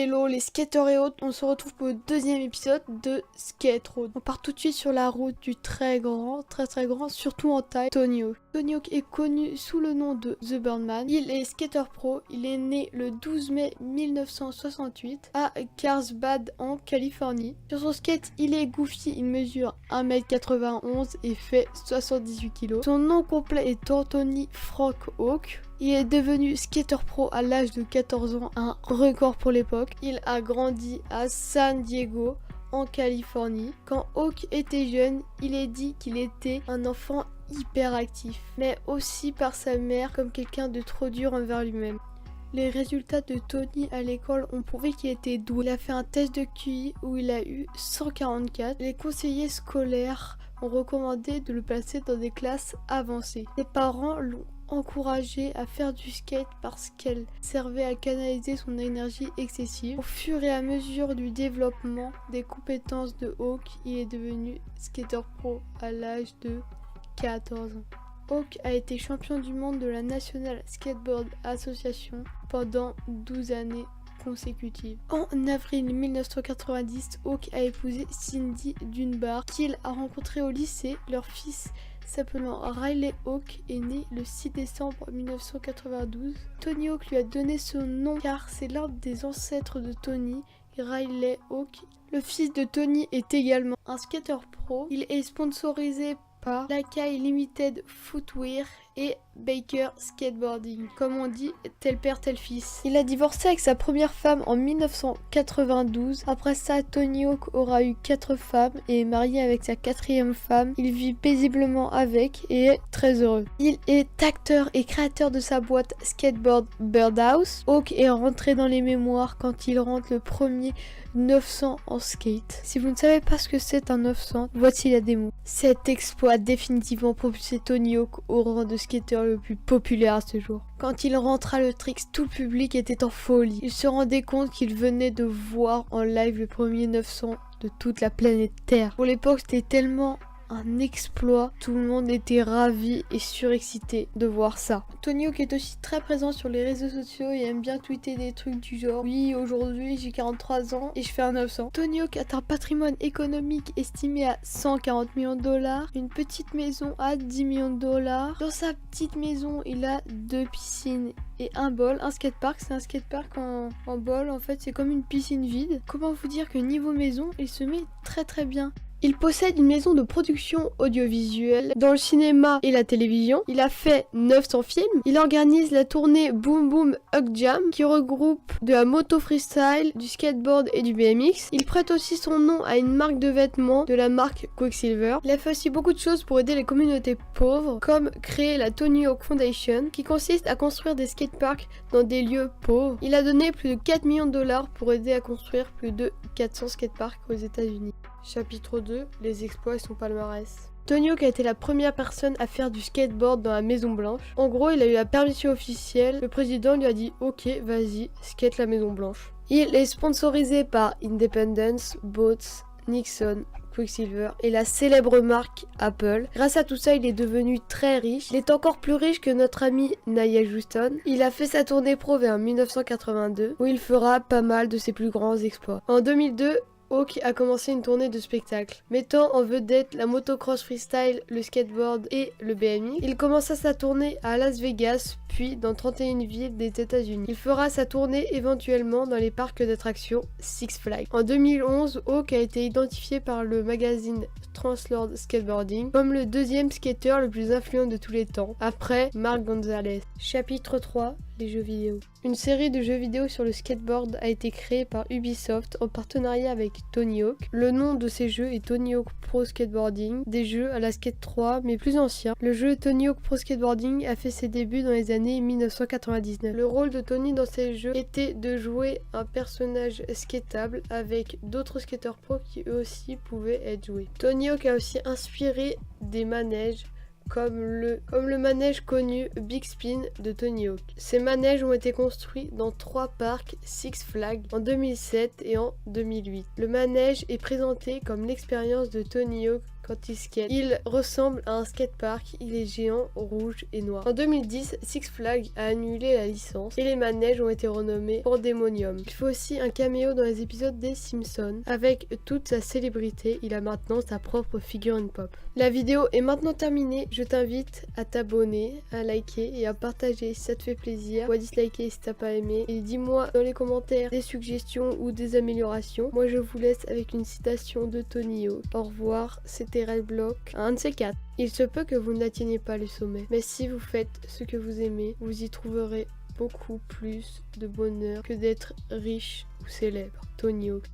Hello les skateurs et autres, on se retrouve pour le deuxième épisode de Skate Road. On part tout de suite sur la route du très grand, surtout en taille, Tony Hawk. Tony Hawk est connu sous le nom de The Birdman. Il est skater pro, il est né le 12 mai 1968 à Carlsbad en Californie. Sur son skate, il est goofy, il mesure 1m91 et fait 78 kg. Son nom complet est Anthony Frank Hawk. Il est devenu skater pro à l'âge de 14 ans, un record pour l'époque. Il a grandi à San Diego, en Californie. Quand Hawk était jeune, il est dit qu'il était un enfant hyper actif, mais aussi par sa mère comme quelqu'un de trop dur envers lui-même. Les résultats de Tony à l'école ont prouvé qu'il était doué. Il a fait un test de QI où il a eu 144. Les conseillers scolaires ont recommandé de le placer dans des classes avancées. Ses parents l'ont encouragé à faire du skate parce qu'elle servait à canaliser son énergie excessive. Au fur et à mesure du développement des compétences de Hawk, il est devenu skater pro à l'âge de 14 ans. Hawk a été champion du monde de la National Skateboard Association pendant 12 années consécutives. En avril 1990, Hawk a épousé Cindy Dunbar, qu'il a rencontrée au lycée. Leur fils, s'appelant Riley Hawk, est né le 6 décembre 1992. Tony Hawk lui a donné ce nom car c'est l'un des ancêtres de Tony, Riley Hawk. Le fils de Tony est également un skater pro. Il est sponsorisé par Lakai Limited Footwear et Baker Skateboarding. Comme on dit, tel père tel fils. Il a divorcé avec sa première femme en 1992. Après ça, Tony Hawk aura eu 4 femmes et est marié avec sa 4e femme. Il vit paisiblement avec et est très heureux. Il est acteur et créateur de sa boîte Skateboard Birdhouse. Hawk est rentré dans les mémoires quand il rentre le premier 900 en skate. Si vous ne savez pas ce que c'est un 900, voici la démo. Cet exploit a définitivement propulsé Tony Hawk au rang de skater le plus populaire à ce jour. Quand il rentra le tricks, tout le public était en folie. Il se rendait compte qu'il venait de voir en live le premier 900 de toute la planète Terre. Pour l'époque, c'était tellement un exploit, tout le monde était ravi et surexcité de voir ça. Tony Hawk est aussi très présent sur les réseaux sociaux et aime bien tweeter des trucs du genre oui, aujourd'hui j'ai 43 ans et je fais un 900. Tony Hawk a un patrimoine économique estimé à 140 millions de dollars, une petite maison à 10 millions de dollars. Dans sa petite maison, il a 2 piscines et un bol, un skatepark. C'est un skatepark en bol, en fait c'est comme une piscine vide. Comment vous dire que niveau maison, il se met très bien. Il possède une maison de production audiovisuelle dans le cinéma et la télévision. Il a fait 900 films. Il organise la tournée Boom Boom Hug Jam qui regroupe de la moto freestyle, du skateboard et du BMX. Il prête aussi son nom à une marque de vêtements de la marque Quicksilver. Il a fait aussi beaucoup de choses pour aider les communautés pauvres, comme créer la Tony Hawk Foundation qui consiste à construire des skateparks dans des lieux pauvres. Il a donné plus de 4 millions de dollars pour aider à construire plus de 400 skateparks aux États-Unis. Chapitre 2, les exploits et son palmarès. Tony Hawk a été la première personne à faire du skateboard dans la Maison Blanche. En gros, il a eu la permission officielle. Le président lui a dit « Ok, vas-y, skate la Maison Blanche ». Il est sponsorisé par Independence, Boats, Nixon, Quicksilver et la célèbre marque Apple. Grâce à tout ça, il est devenu très riche. Il est encore plus riche que notre ami Nigel Houston. Il a fait sa tournée pro vers 1982 où il fera pas mal de ses plus grands exploits. En 2002, Hawk a commencé une tournée de spectacle, mettant en vedette la motocross freestyle, le skateboard et le BMX. Il commença sa tournée à Las Vegas, puis dans 31 villes des États-Unis. Il fera sa tournée éventuellement dans les parcs d'attractions Six Flags. En 2011, Hawk a été identifié par le magazine Translord Skateboarding comme le deuxième skater le plus influent de tous les temps, après Mark Gonzalez. Chapitre 3, les jeux vidéo. Une série de jeux vidéo sur le skateboard a été créée par Ubisoft en partenariat avec Tony Hawk. Le nom de ces jeux est Tony Hawk Pro Skateboarding, des jeux à la Skate 3 mais plus anciens. Le jeu Tony Hawk Pro Skateboarding a fait ses débuts dans les années 1999. Le rôle de Tony dans ces jeux était de jouer un personnage skatable avec d'autres skateurs pro qui eux aussi pouvaient être joués. Tony Hawk a aussi inspiré des manèges comme le manège connu Big Spin de Tony Hawk. Ces manèges ont été construits dans 3 parcs Six Flags en 2007 et en 2008. Le manège est présenté comme l'expérience de Tony Hawk quand il skate. Il ressemble à un skatepark, il est géant, rouge et noir. En 2010, Six Flags a annulé la licence et les manèges ont été renommés Pandemonium. Il fait aussi un caméo dans les épisodes des Simpsons. Avec toute sa célébrité, il a maintenant sa propre figurine pop. La vidéo est maintenant terminée, je t'invite à t'abonner, à liker et à partager si ça te fait plaisir, ou à disliker si t'as pas aimé. Et dis-moi dans les commentaires des suggestions ou des améliorations. Moi je vous laisse avec une citation de Tony Hawk. Au revoir, c'était Redblock, un de ces quatre. Il se peut que vous n'atteigniez pas le sommet, mais si vous faites ce que vous aimez, vous y trouverez beaucoup plus de bonheur que d'être riche ou célèbre. Tony Hawk.